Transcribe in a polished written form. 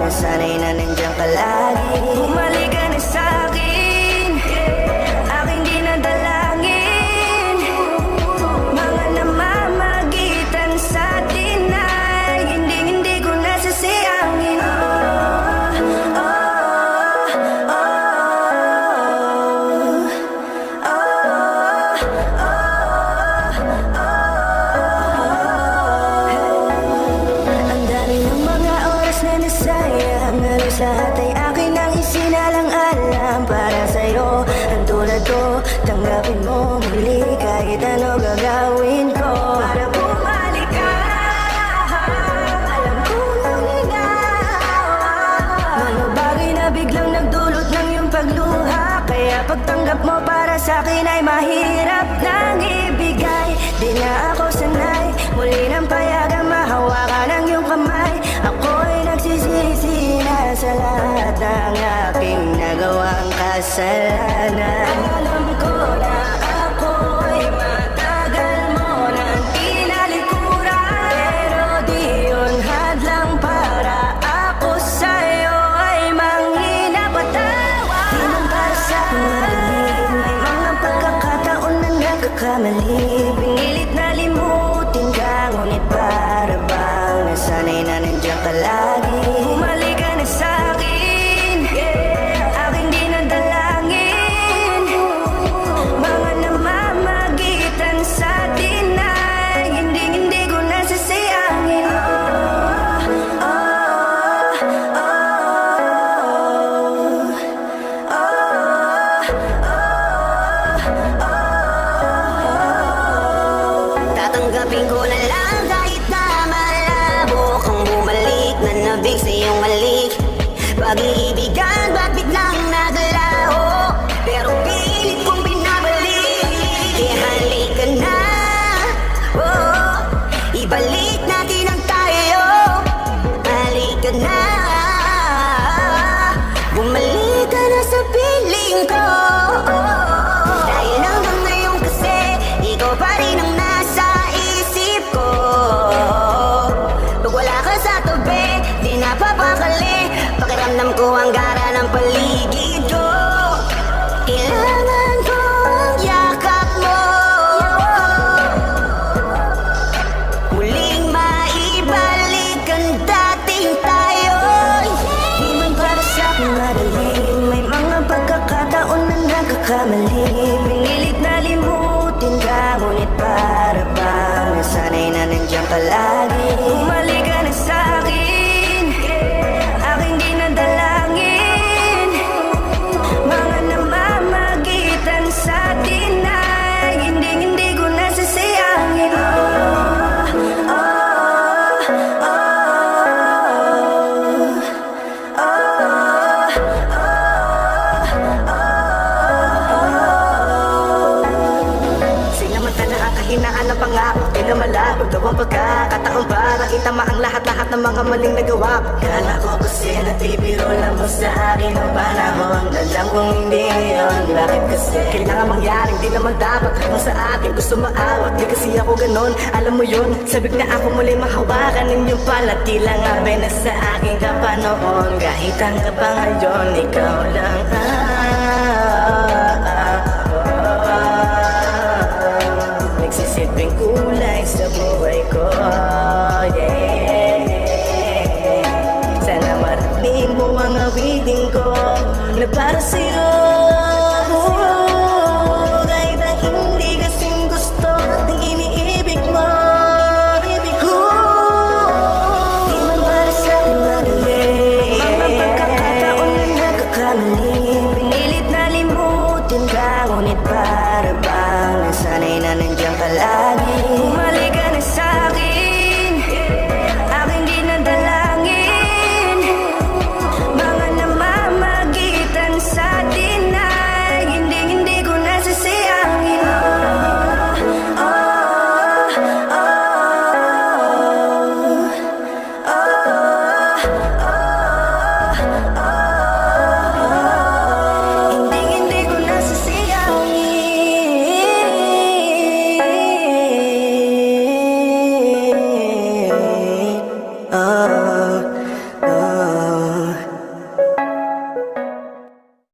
nasanay na nandiyan ka lagi. Bumalik ka na sa'kin, aking dinadalangin. Mga namamagitan sa'tin ay hindi ko nasasayangin. Lahat ay akin ang isinalang-alam para sa'yo. Ang tulad ko, tanggapin mo muli kahit ano gagawin ko para bumalik ka. Alam ko ang ikaw, mga bagay na biglang nagdulot ng iyong pagluha. Kaya pagtanggap mo para sa'kin ay mahirap nang ibigay. Di na ako sanay muli ng payagang mahawakan ang iyong kamay. Ako'y nagsisisi na sa lahat ng aking nagawang kasalanan. Alam ko na ako'y matagal mo nang tinalikuran, pero di yun hadlang para ako sa'yo ay manghina patawad. Di man para sa'kin madaling, may mga pagkakataon na nagkakamali. Pinilit na limutin ka, ngunit para bang nasanay na nandiyan ka lagi. Bumalik ka na sa'kin, aking dinadalangin. Mga namamagitan sa'tin ay hindi ko nasasayangin. Tatanggapin ko na lang kahit na malabo kang bumalik na nabig sa iyong halik. Pag-iibigan ba't biglang naglaho, pero pilit kong binabalik. Kaya halika na, oh, ibalik natin ang tayo. Halika na, bumalik ka na sa piling ko. Dahil hanggang ngayon kasi ikaw pa rin ang nasa isip ko. Pag wala ka sa tabi, di napapakali. Pakiramdam ko ang gara ng paligid ko. Kailangan ko ang yakap mo, muling maibalik ang dating tayo. Di man para sa'kin madali, may mga pagkakataon na nagkakamali. Pinilit na limutin ka, ngunit para bang nasanay na nandiyan ka lagi. Bumalik ka na sa'kin, aking dinadalangin. Mga namamagitan sa'tin ay hindi ko nasasayangin. Sinamantala ang kahinaan ng pangako, di na malabo daw ang pagkakataon para itama ang lahat-lahat ng mga maling nagawa. Kala ko kasi natibiro lang mo sa akin ang panahon. Alam kong hindi yun, bakit kasi kailangan mangyaring di naman dapat kung sa akin gusto maawat. Di kasi ako ganon, alam mo yun. Sabik na ako muli mahawakan ninyong pala. Tila nga ba na sa akin ka pa noon, kahit hanggang pa ngayon ikaw lang nagsisilbing kulay sa buhay ko, yeah. Sana marinig mo ang awitin ko na para sa'yo, kahit ang hindi kasing gusto ng iniibig mo. Di man para sa'kin madali, mga pagkakataon na nagkakamali. Pinilit na limutin ka, ngunit para bang nasanay na nandiyan ka lagi. Bumalik ka na sa'kin, aking dinadalangin. Mga namamagitan sa'tin ay hindi ko nasasayangin. Hindi ko nasasayangin.